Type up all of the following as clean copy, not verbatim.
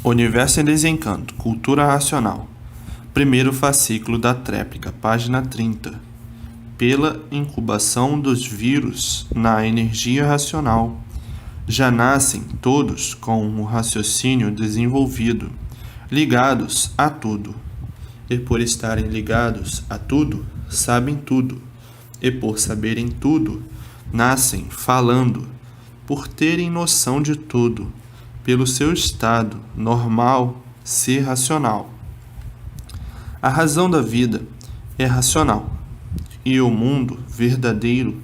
Universo em Desencanto, Cultura Racional. Primeiro fascículo da tréplica, página 30. Pela incubação dos vírus na energia racional, já nascem todos com o raciocínio desenvolvido, ligados a tudo. E por estarem ligados a tudo, sabem tudo. E por saberem tudo, nascem falando, por terem noção de tudo, pelo seu estado normal ser racional. A razão da vida é racional, e o mundo verdadeiro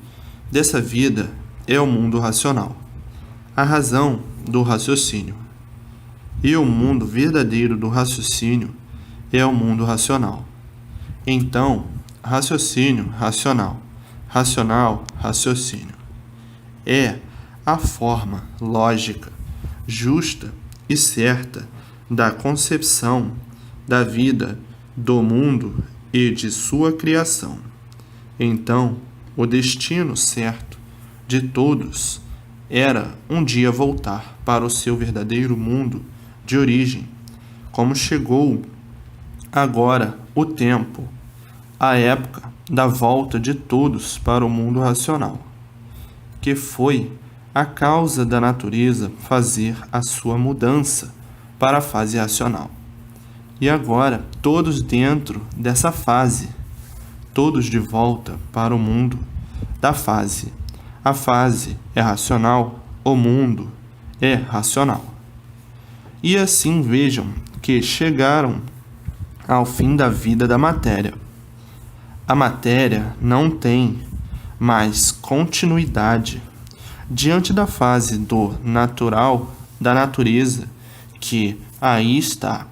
dessa vida é o mundo racional. A razão do raciocínio. E o mundo verdadeiro do raciocínio é o mundo racional. Então, raciocínio, racional, racional, raciocínio. É a forma lógica, justa e certa da concepção da vida, do mundo e de sua criação. Então, o destino certo de todos era um dia voltar para o seu verdadeiro mundo de origem, como chegou agora o tempo, a época da volta de todos para o mundo racional, que foi a causa da natureza fazer a sua mudança para a fase racional. E agora, todos dentro dessa fase, todos de volta para o mundo da fase. A fase é racional, o mundo é racional. E assim vejam que chegaram ao fim da vida da matéria. A matéria não tem mais continuidade diante da fase do natural, da natureza, que aí está,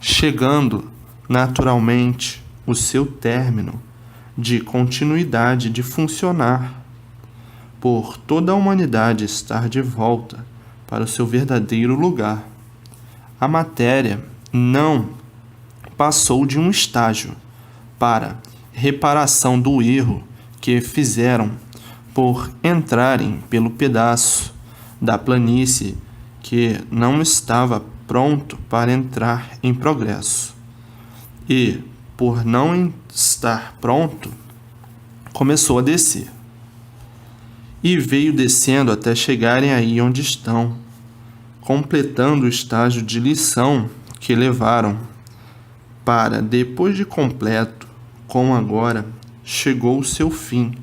chegando naturalmente o seu término de continuidade de funcionar, por toda a humanidade estar de volta para o seu verdadeiro lugar. A matéria não passou de um estágio para reparação do erro que fizeram por entrarem pelo pedaço da planície que não estava pronto para entrar em progresso. E, por não estar pronto, começou a descer. E veio descendo até chegarem aí onde estão, completando o estágio de lição que levaram para, depois de completo, como agora, chegou o seu fim,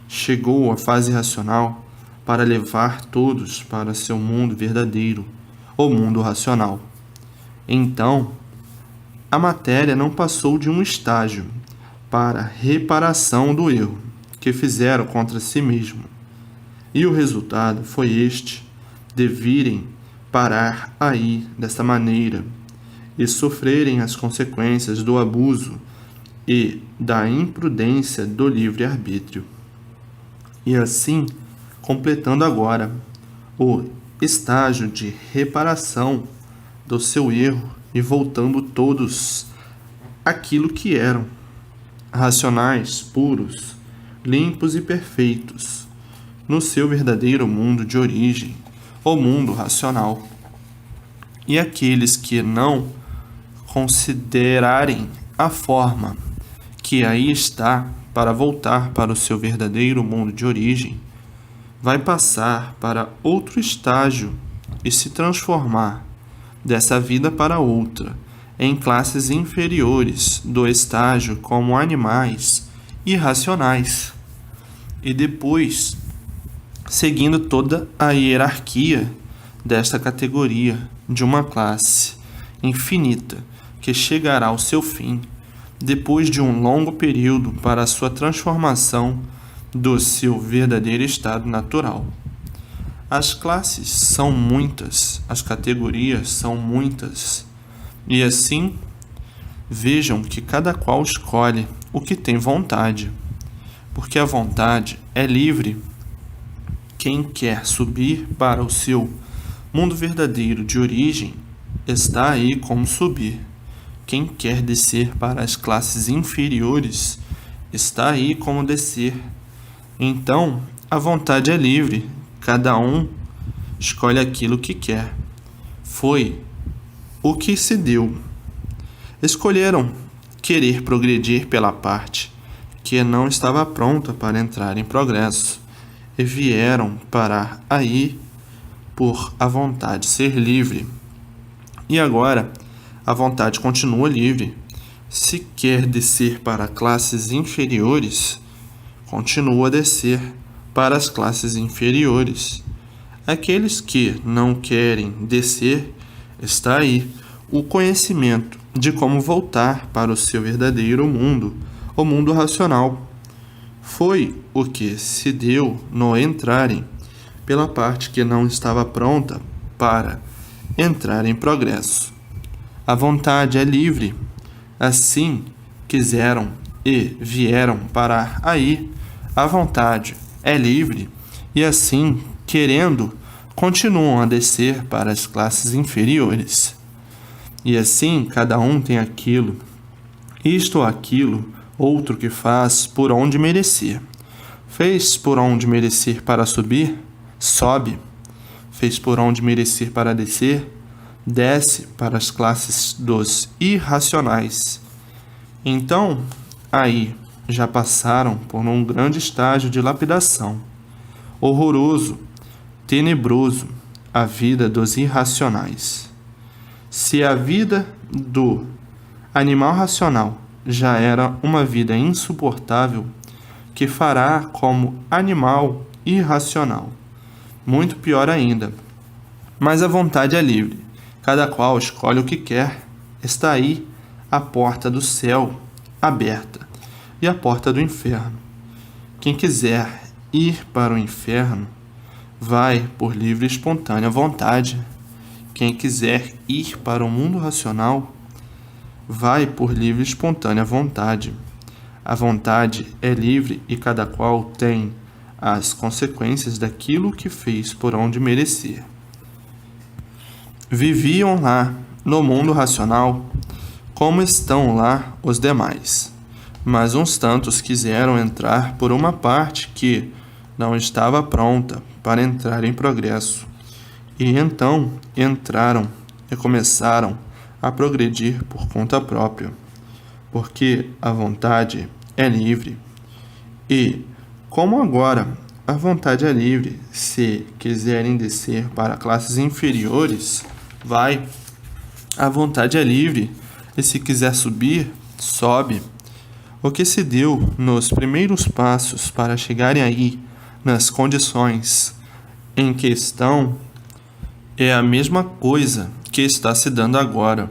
chegou a fase racional para levar todos para seu mundo verdadeiro, o mundo racional. Então, a matéria não passou de um estágio para reparação do erro que fizeram contra si mesmo. E o resultado foi este, de virem parar aí desta maneira e sofrerem as consequências do abuso e da imprudência do livre-arbítrio. E assim, completando agora o estágio de reparação do seu erro e voltando todos aquilo que eram, racionais, puros, limpos e perfeitos, no seu verdadeiro mundo de origem, o mundo racional. E aqueles que não considerarem a forma que aí está para voltar para o seu verdadeiro mundo de origem, vai passar para outro estágio e se transformar dessa vida para outra, em classes inferiores do estágio como animais irracionais. E depois, seguindo toda a hierarquia desta categoria de uma classe infinita que chegará ao seu fim, depois de um longo período para a sua transformação do seu verdadeiro estado natural. As classes são muitas, as categorias são muitas, e assim vejam que cada qual escolhe o que tem vontade, porque a vontade é livre. Quem quer subir para o seu mundo verdadeiro de origem está aí como subir. Quem quer descer para as classes inferiores está aí como descer. Então, a vontade é livre, cada um escolhe aquilo que quer. Foi o que se deu. Escolheram querer progredir pela parte que não estava pronta para entrar em progresso e vieram parar aí por a vontade ser livre. E agora, a vontade continua livre. Se quer descer para classes inferiores, continua a descer para as classes inferiores. Aqueles que não querem descer, está aí o conhecimento de como voltar para o seu verdadeiro mundo, o mundo racional. Foi o que se deu no entrarem pela parte que não estava pronta para entrar em progresso. A vontade é livre, assim quiseram e vieram parar aí. A vontade é livre e assim, querendo, continuam a descer para as classes inferiores. E assim, cada um tem aquilo, isto ou aquilo, outro que faz por onde merecer. Fez por onde merecer para subir, sobe. Fez por onde merecer para descer, desce para as classes dos irracionais. Então, aí, já passaram por um grande estágio de lapidação. Horroroso, tenebroso, a vida dos irracionais. Se a vida do animal racional já era uma vida insuportável, que fará como animal irracional? Muito pior ainda. Mas a vontade é livre. Cada qual escolhe o que quer. Está aí a porta do céu aberta e a porta do inferno. Quem quiser ir para o inferno, vai por livre e espontânea vontade. Quem quiser ir para o mundo racional, vai por livre e espontânea vontade. A vontade é livre e cada qual tem as consequências daquilo que fez por onde merecer. Viviam lá, no mundo racional, como estão lá os demais. Mas uns tantos quiseram entrar por uma parte que não estava pronta para entrar em progresso. E então entraram e começaram a progredir por conta própria, porque a vontade é livre. E, como agora a vontade é livre, se quiserem descer para classes inferiores, vai. A vontade é livre, e se quiser subir, sobe. O que se deu nos primeiros passos para chegarem aí, nas condições em que estão, é a mesma coisa que está se dando agora.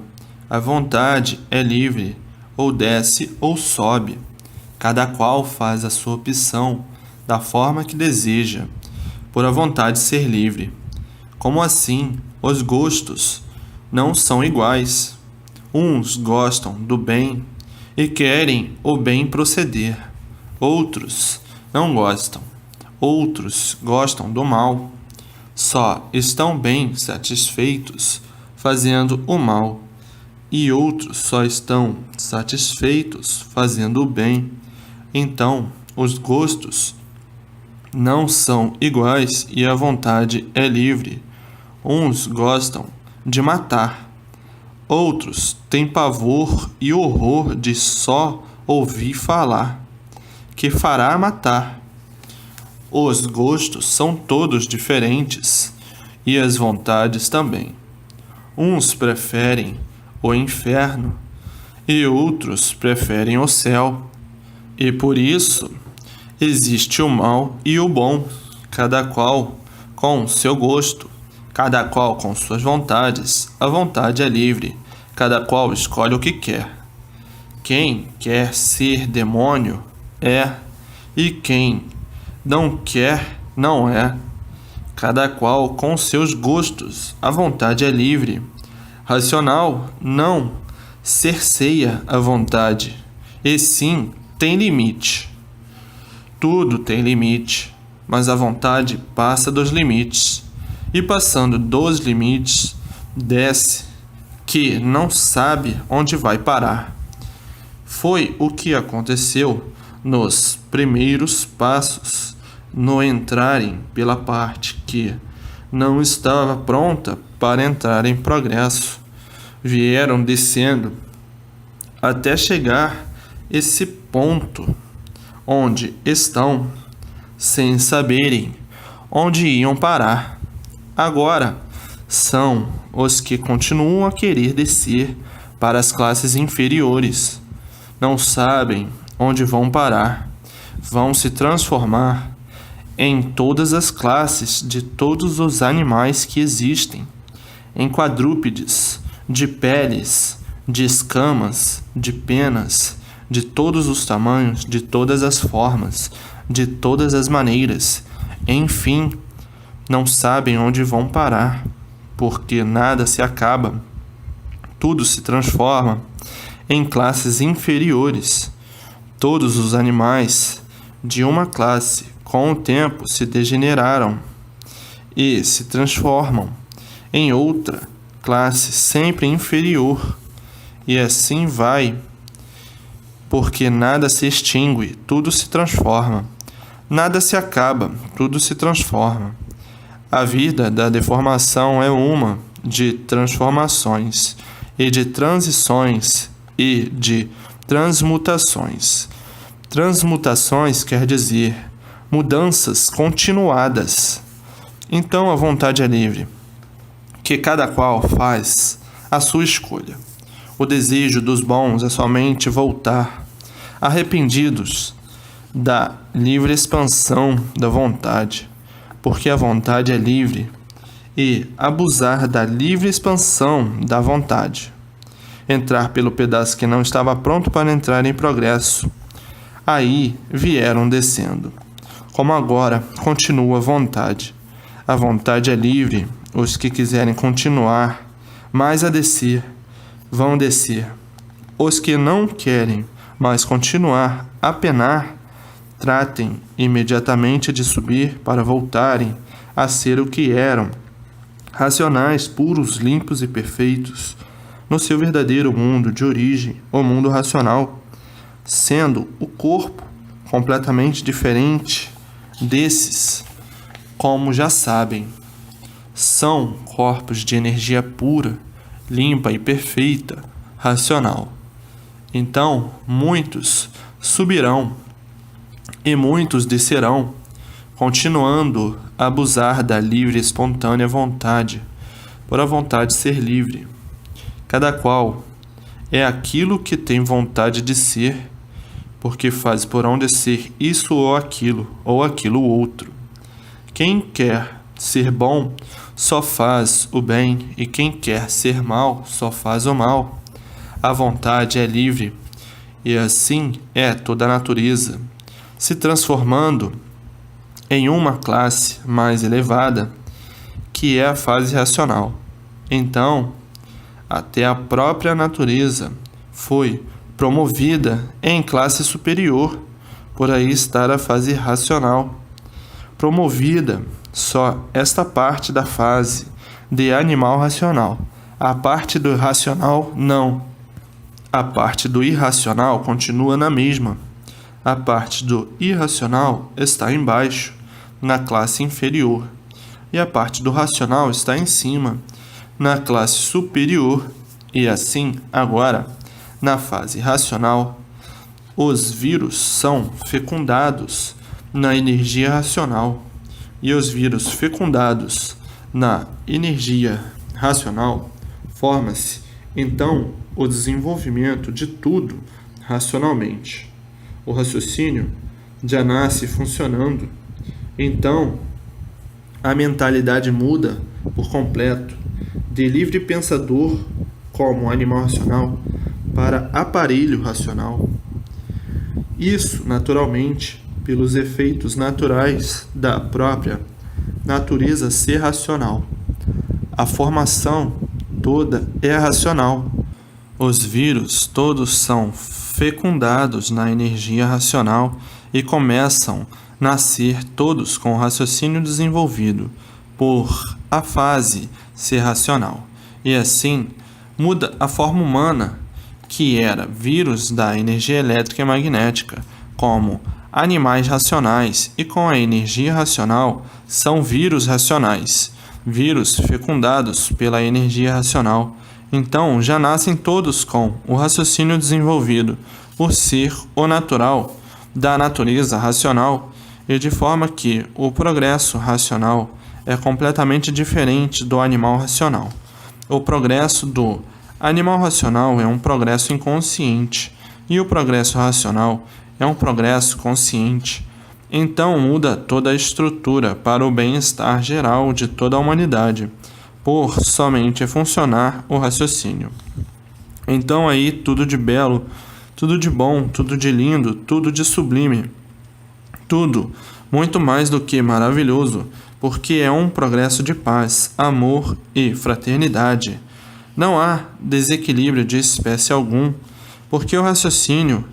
A vontade é livre, ou desce ou sobe. Cada qual faz a sua opção da forma que deseja, por a vontade ser livre. Como assim, os gostos não são iguais. Uns gostam do bem e querem o bem proceder. Outros não gostam. Outros gostam do mal. Só estão bem satisfeitos fazendo o mal. E outros só estão satisfeitos fazendo o bem. Então, os gostos não são iguais e a vontade é livre. Uns gostam de matar, outros têm pavor e horror de só ouvir falar, que fará matar. Os gostos são todos diferentes e as vontades também. Uns preferem o inferno e outros preferem o céu. E por isso existe o mal e o bom, cada qual com seu gosto, cada qual com suas vontades. A vontade é livre, cada qual escolhe o que quer. Quem quer ser demônio é, e quem não quer não é. Cada qual com seus gostos. A vontade é livre. Racional não cerceia a vontade, e sim tem limite. Tudo tem limite, mas a vontade passa dos limites, e passando dos limites, desce, que não sabe onde vai parar. Foi o que aconteceu nos primeiros passos, no entrarem pela parte que não estava pronta para entrar em progresso. vieram descendo até chegar esse ponto onde estão sem saberem onde iam parar. Agora são os que continuam a querer descer para as classes inferiores. Não sabem onde vão parar. Vão se transformar em todas as classes de todos os animais que existem, em quadrúpedes, de peles, de escamas, de penas, de todos os tamanhos, de todas as formas, de todas as maneiras. Enfim, não sabem onde vão parar, porque nada se acaba. Tudo se transforma em classes inferiores. Todos os animais de uma classe, com o tempo, se degeneraram e se transformam em outra classe sempre inferior. E assim vai, porque nada se extingue, tudo se transforma. Nada se acaba, tudo se transforma. A vida da deformação é uma de transformações e de transições e de transmutações. Transmutações quer dizer mudanças continuadas. Então a vontade é livre, que cada qual faz a sua escolha. O desejo dos bons é somente voltar, arrependidos da livre expansão da vontade, porque a vontade é livre, e abusar da livre expansão da vontade. Entrar pelo pedaço que não estava pronto para entrar em progresso. Aí vieram descendo. Como agora continua a vontade. A vontade é livre. Os que quiserem continuar mais a descer, vão descer. Os que não querem mais continuar a penar, tratem imediatamente de subir para voltarem a ser o que eram, racionais, puros, limpos e perfeitos, no seu verdadeiro mundo de origem, o mundo racional, sendo o corpo completamente diferente desses, como já sabem. São corpos de energia pura, limpa e perfeita, racional. Então, muitos subirão e muitos descerão, continuando a abusar da livre e espontânea vontade, por a vontade ser livre. Cada qual é aquilo que tem vontade de ser, porque faz por onde ser isso ou aquilo outro. Quem quer ser bom só faz o bem, e quem quer ser mal só faz o mal. A vontade é livre, e assim é toda a natureza, se transformando em uma classe mais elevada, que é a fase racional. Então, até a própria natureza foi promovida em classe superior, por aí estar a fase racional. Promovida só esta parte da fase de animal racional. A parte do racional, não. A parte do irracional continua na mesma. A parte do irracional está embaixo, na classe inferior. E a parte do racional está em cima, na classe superior. E assim, agora, na fase racional, os vírus são fecundados na energia racional. E os vírus fecundados na energia racional, forma-se, então, o desenvolvimento de tudo racionalmente. O raciocínio já nasce funcionando. Então, a mentalidade muda por completo de livre pensador como animal racional para aparelho racional. Isso, naturalmente, pelos efeitos naturais da própria natureza ser racional. A formação toda é racional. Os vírus todos são fecundados na energia racional e começam a nascer todos com o raciocínio desenvolvido por a fase ser racional. E assim muda a forma humana, que era vírus da energia elétrica e magnética, como animais racionais, e com a energia racional são vírus racionais, vírus fecundados pela energia racional, Então, já nascem todos com o raciocínio desenvolvido por ser o natural da natureza racional, e de forma que o progresso racional é completamente diferente do animal racional. O progresso do animal racional é um progresso inconsciente, e o progresso racional é um progresso consciente. Então muda toda a estrutura para o bem-estar geral de toda a humanidade, por somente funcionar o raciocínio. Então aí tudo de belo, tudo de bom, tudo de lindo, tudo de sublime, tudo muito mais do que maravilhoso, porque é um progresso de paz, amor e fraternidade. Não há desequilíbrio de espécie algum, porque o raciocínio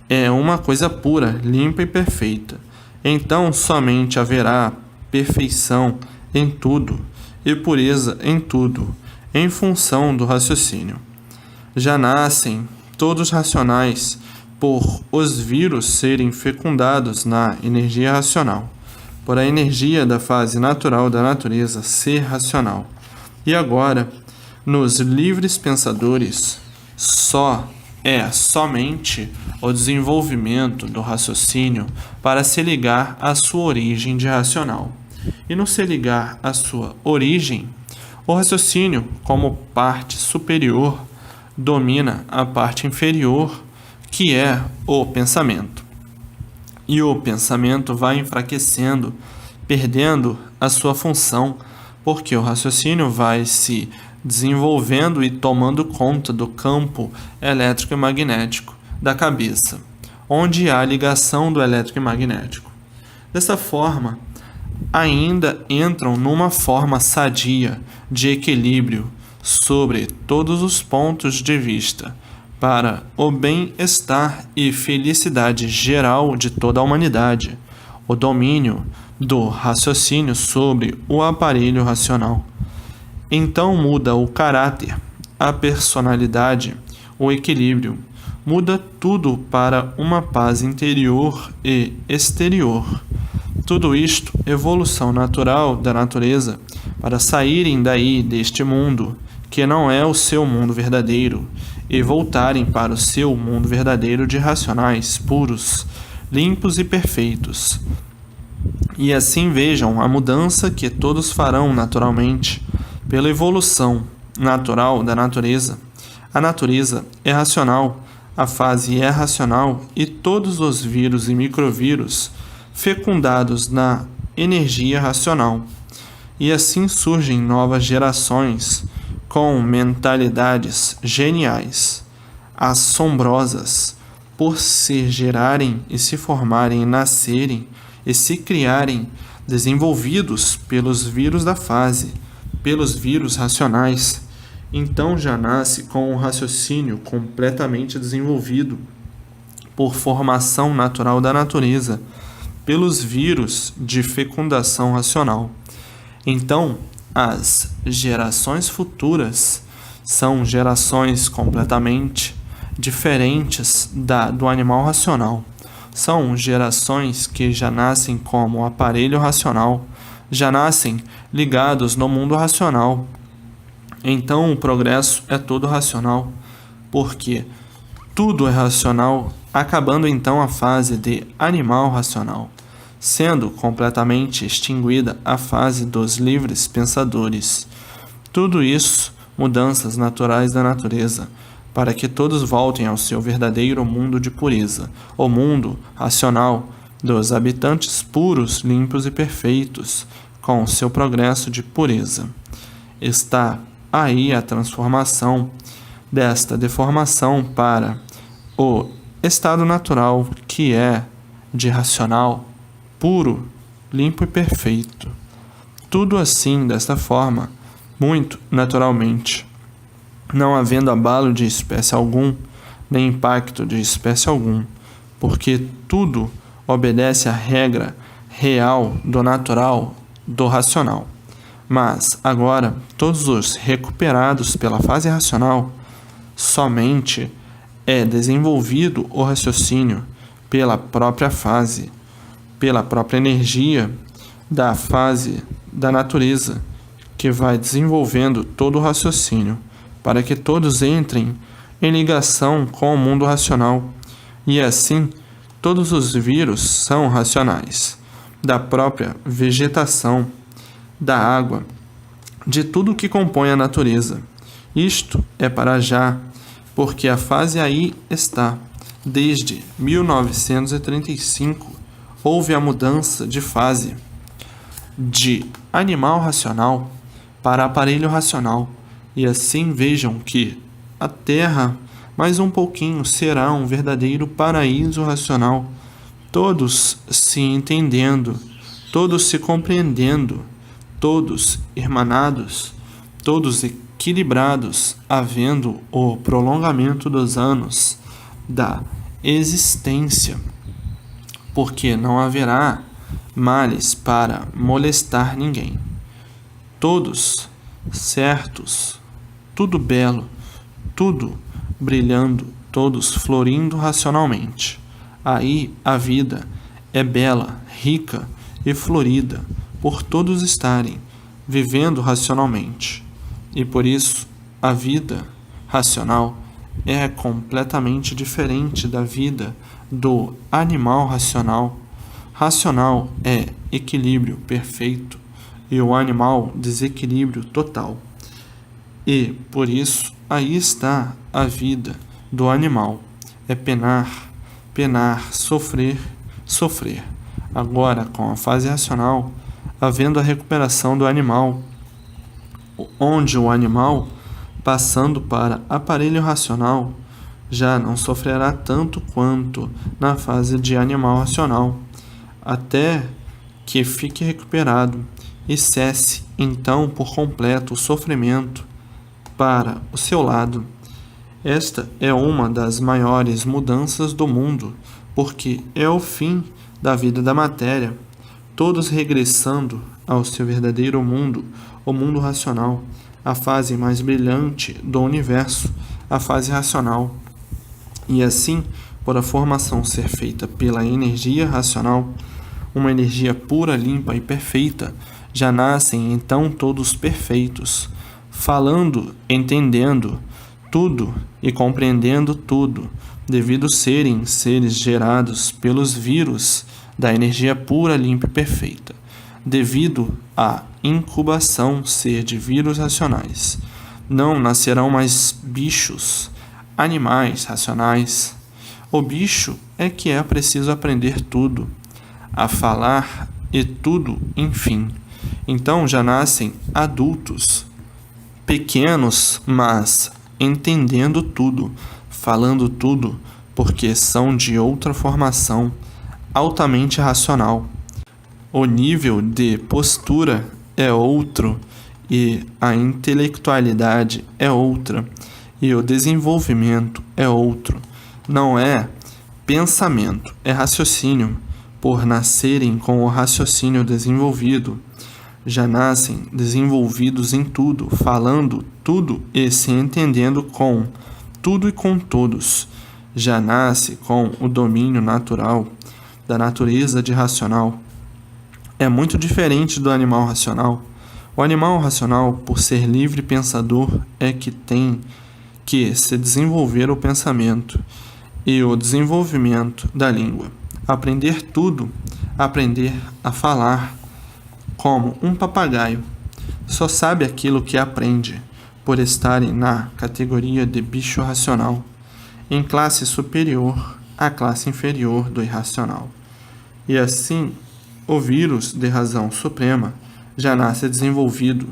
é uma coisa pura, limpa e perfeita. Então somente haverá perfeição em tudo e pureza em tudo, em função do raciocínio. Já nascem todos racionais por os vírus serem fecundados na energia racional, por a energia da fase natural da natureza ser racional. E agora, nos livres pensadores, somente o desenvolvimento do raciocínio para se ligar à sua origem de racional. E no se ligar à sua origem, o raciocínio, como parte superior, domina a parte inferior, que é o pensamento. E o pensamento vai enfraquecendo, perdendo a sua função, porque o raciocínio vai se desenvolvendo e tomando conta do campo elétrico e magnético da cabeça, onde há ligação do elétrico e magnético. Dessa forma, ainda entram numa forma sadia de equilíbrio sobre todos os pontos de vista, para o bem-estar e felicidade geral de toda a humanidade, o domínio do raciocínio sobre o aparelho racional. Então muda o caráter, a personalidade, o equilíbrio, muda tudo para uma paz interior e exterior. Tudo isto, evolução natural da natureza, para saírem daí deste mundo, que não é o seu mundo verdadeiro, e voltarem para o seu mundo verdadeiro de racionais, puros, limpos e perfeitos. E assim vejam a mudança que todos farão naturalmente, pela evolução natural da natureza. A natureza é racional, a fase é racional, e todos os vírus e microvírus fecundados na energia racional. E assim surgem novas gerações com mentalidades geniais, assombrosas, por se gerarem e se formarem e nascerem e se criarem, desenvolvidos pelos vírus da fase, pelos vírus racionais. Então já nasce com o raciocínio completamente desenvolvido por formação natural da natureza, pelos vírus de fecundação racional. Então, as gerações futuras são gerações completamente diferentes do animal racional. São gerações que já nascem como aparelho racional, já nascem ligados no mundo racional. Então o progresso é todo racional, porque tudo é racional, acabando então a fase de animal racional, sendo completamente extinguida a fase dos livres pensadores. Tudo isso, mudanças naturais da natureza, para que todos voltem ao seu verdadeiro mundo de pureza, o mundo racional dos habitantes puros, limpos e perfeitos, com o seu progresso de pureza. Está aí a transformação desta deformação para o estado natural, que é de racional, puro, limpo e perfeito. Tudo assim, desta forma, muito naturalmente, não havendo abalo de espécie algum, nem impacto de espécie algum, porque tudo obedece à regra real do natural, do racional. Mas, agora, todos os recuperados pela fase racional, somente é desenvolvido o raciocínio pela própria fase, pela própria energia da fase da natureza, que vai desenvolvendo todo o raciocínio para que todos entrem em ligação com o mundo racional. E assim, todos os vírus são racionais, da própria vegetação, da água, de tudo que compõe a natureza. Isto é para já, porque a fase aí está. Desde 1935, houve a mudança de fase de animal racional para aparelho racional, e assim vejam que a Terra, mais um pouquinho, será um verdadeiro paraíso racional, todos se entendendo, todos se compreendendo, todos irmanados, todos equilibrados, havendo o prolongamento dos anos da existência, porque não haverá males para molestar ninguém. Todos certos, tudo belo, tudo brilhando, todos florindo racionalmente. Aí a vida é bela, rica e florida, por todos estarem vivendo racionalmente. E por isso a vida racional é completamente diferente da vida do animal racional. Racional é equilíbrio perfeito e o animal desequilíbrio total. E por isso aí está a vida do animal. É penar, penar, sofrer, sofrer. Agora, com a fase racional, havendo a recuperação do animal, onde o animal, passando para aparelho racional, já não sofrerá tanto quanto na fase de animal racional, até que fique recuperado e cesse então por completo o sofrimento para o seu lado. Esta é uma das maiores mudanças do mundo, porque é o fim da vida da matéria, todos regressando ao seu verdadeiro mundo, o mundo racional, a fase mais brilhante do universo, a fase racional. E assim, por a formação ser feita pela energia racional, uma energia pura, limpa e perfeita, já nascem então todos perfeitos, falando, entendendo tudo e compreendendo tudo, devido serem seres gerados pelos vírus da energia pura, limpa e perfeita, devido à incubação ser de vírus racionais. Não nascerão mais bichos, animais racionais. O bicho é que é preciso aprender tudo, a falar e tudo, enfim. Então já nascem adultos, pequenos, mas entendendo tudo, falando tudo, porque são de outra formação, altamente racional. O nível de postura é outro, e a intelectualidade é outra, e o desenvolvimento é outro. Não é pensamento, é raciocínio, por nascerem com o raciocínio desenvolvido. Já nascem desenvolvidos em tudo, falando tudo e se entendendo com tudo e com todos. Já nasce com o domínio natural da natureza de racional. É muito diferente do animal racional. O animal racional, por ser livre pensador, é que tem que se desenvolver o pensamento e o desenvolvimento da língua. Aprender tudo, aprender a falar, como um papagaio. Só sabe aquilo que aprende, por estarem na categoria de bicho racional, em classe superior à classe inferior do irracional. E assim, o vírus de razão suprema já nasce desenvolvido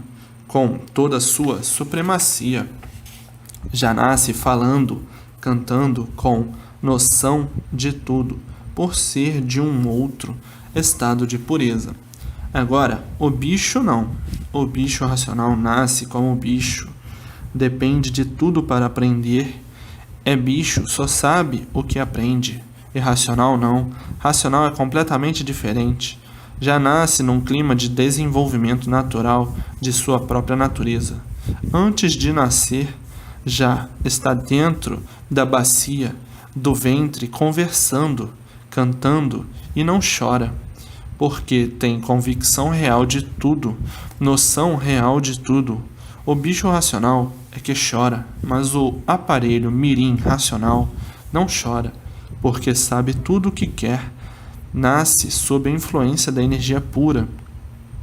com toda a sua supremacia. Já nasce falando, cantando com noção de tudo, por ser de um outro estado de pureza. Agora, o bicho não. O bicho racional nasce como bicho, depende de tudo para aprender. É bicho, só sabe o que aprende. Irracional não. Racional é completamente diferente. Já nasce num clima de desenvolvimento natural de sua própria natureza. Antes de nascer, já está dentro da bacia, do ventre, conversando, cantando e não chora, porque tem convicção real de tudo, noção real de tudo. O bicho racional é que chora, mas o aparelho mirim racional não chora, porque sabe tudo o que quer, nasce sob a influência da energia pura,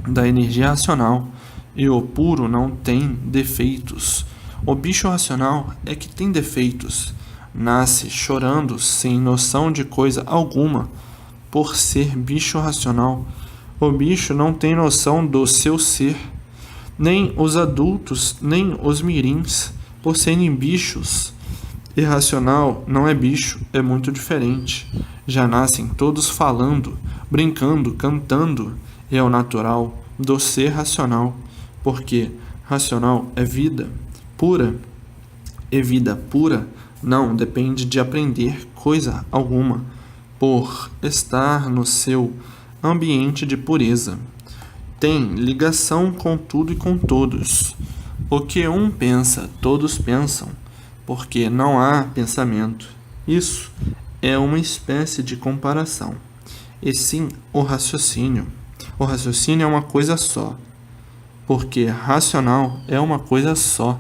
da energia racional, e o puro não tem defeitos. O bicho racional é que tem defeitos, nasce chorando sem noção de coisa alguma, por ser bicho racional. O bicho não tem noção do seu ser, nem os adultos, nem os mirins, por serem bichos. Irracional não é bicho, é muito diferente. Já nascem todos falando, brincando, cantando. É o natural do ser racional, porque racional é vida pura, e vida pura não depende de aprender coisa alguma, por estar no seu ambiente de pureza. Tem ligação com tudo e com todos. O que um pensa, todos pensam, porque não há pensamento. Isso é uma espécie de comparação. E sim o raciocínio. O raciocínio é uma coisa só, porque racional é uma coisa só.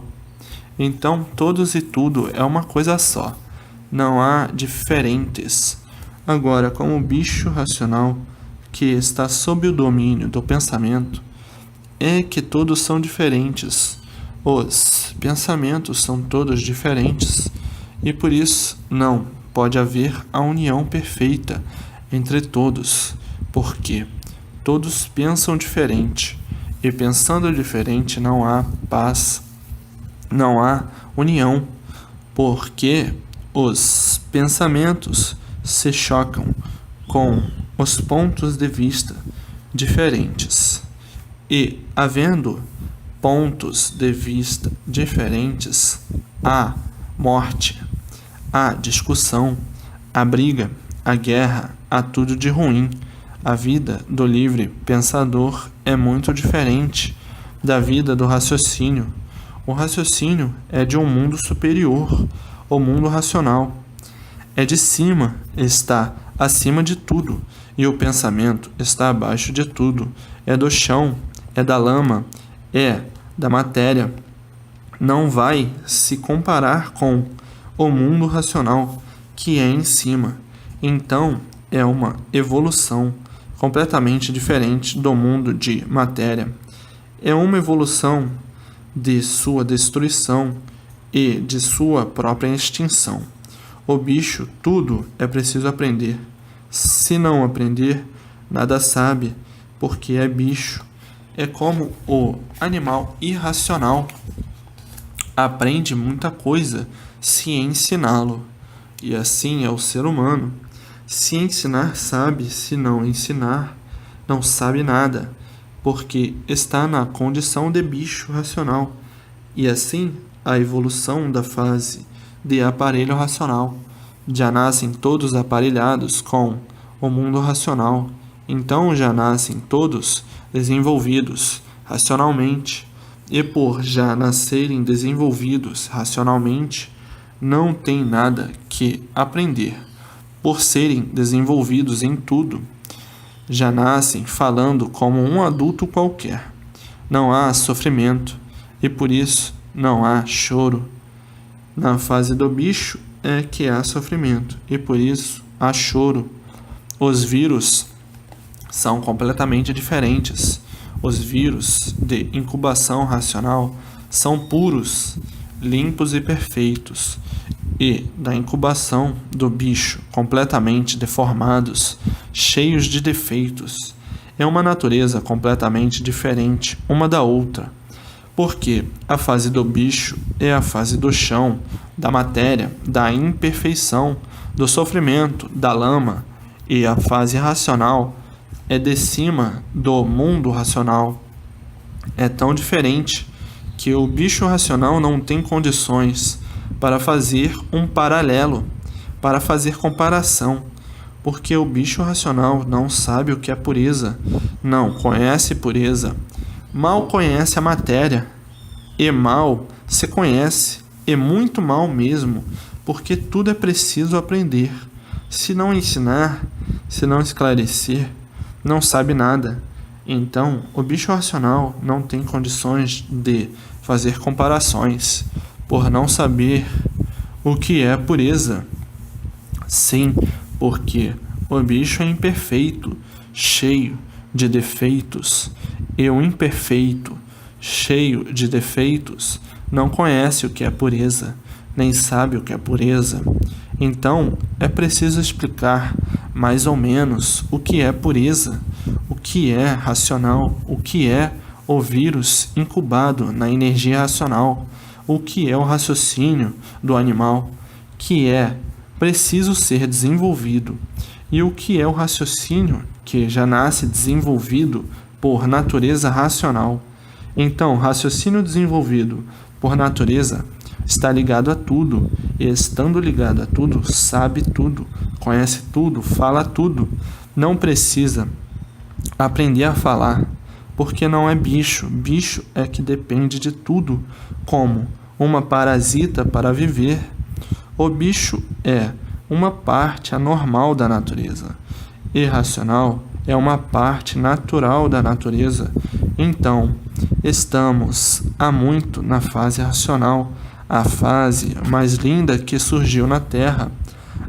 Então, todos e tudo é uma coisa só. Não há diferentes. Agora, como o bicho racional, que está sob o domínio do pensamento, é que todos são diferentes. Os pensamentos são todos diferentes, e por isso não pode haver a união perfeita entre todos, porque todos pensam diferente, e pensando diferente não há paz, não há união, porque os pensamentos se chocam com os pontos de vista diferentes. E, havendo pontos de vista diferentes, há morte, há discussão, há briga, há guerra, há tudo de ruim. A vida do livre pensador é muito diferente da vida do raciocínio. O raciocínio é de um mundo superior, o mundo racional. É de cima, está acima de tudo, e o pensamento está abaixo de tudo. É do chão, é da lama, é da matéria. Não vai se comparar com o mundo racional, que é em cima. Então, é uma evolução completamente diferente do mundo de matéria. É uma evolução de sua destruição e de sua própria extinção. O bicho, tudo é preciso aprender. Se não aprender, nada sabe, porque é bicho. É como o animal irracional. Aprende muita coisa se ensiná-lo. E assim é o ser humano. Se ensinar, sabe; se não ensinar, não sabe nada, porque está na condição de bicho racional. E assim, a evolução da fase de aparelho racional. Já nascem todos aparelhados com o mundo racional. Então já nascem todos desenvolvidos racionalmente. E por já nascerem desenvolvidos racionalmente, não tem nada que aprender. Por serem desenvolvidos em tudo, já nascem falando como um adulto qualquer. Não há sofrimento, e por isso não há choro. Na fase do bicho é que há sofrimento, e por isso há choro. Os vírus são completamente diferentes. Os vírus de incubação racional são puros, limpos e perfeitos, e da incubação do bicho, completamente deformados, cheios de defeitos. É uma natureza completamente diferente uma da outra, porque a fase do bicho é a fase do chão, da matéria, da imperfeição, do sofrimento, da lama, e a fase racional é de cima do mundo racional. É tão diferente que o bicho racional não tem condições para fazer um paralelo, para fazer comparação, porque o bicho racional não sabe o que é pureza, não conhece pureza, mal conhece a matéria, e mal se conhece, e muito mal mesmo, porque tudo é preciso aprender. Se não ensinar, se não esclarecer, não sabe nada. Então, o bicho racional não tem condições de fazer comparações, por não saber o que é pureza. Sim, porque o bicho é imperfeito, cheio de defeitos, e o imperfeito, cheio de defeitos, não conhece o que é pureza, nem sabe o que é pureza. Então, é preciso explicar mais ou menos o que é pureza, o que é racional, o que é o vírus incubado na energia racional, o que é o raciocínio do animal, que é preciso ser desenvolvido, e o que é o raciocínio que já nasce desenvolvido por natureza racional. Então, raciocínio desenvolvido por natureza está ligado a tudo, e estando ligado a tudo, sabe tudo, conhece tudo, fala tudo. Não precisa aprender a falar, porque não é bicho. Bicho é que depende de tudo, como uma parasita para viver. O bicho é uma parte anormal da natureza. Irracional é uma parte natural da natureza. Então, estamos há muito na fase racional, a fase mais linda que surgiu na Terra,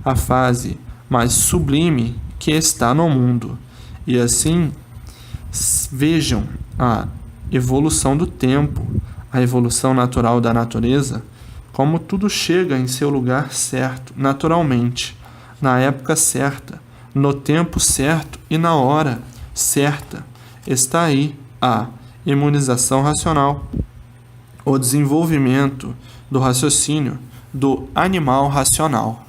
a fase mais sublime que está no mundo. E assim, vejam a evolução do tempo, a evolução natural da natureza, como tudo chega em seu lugar certo, naturalmente, na época certa, no tempo certo e na hora certa. Está aí a imunização racional, o desenvolvimento do raciocínio do animal racional.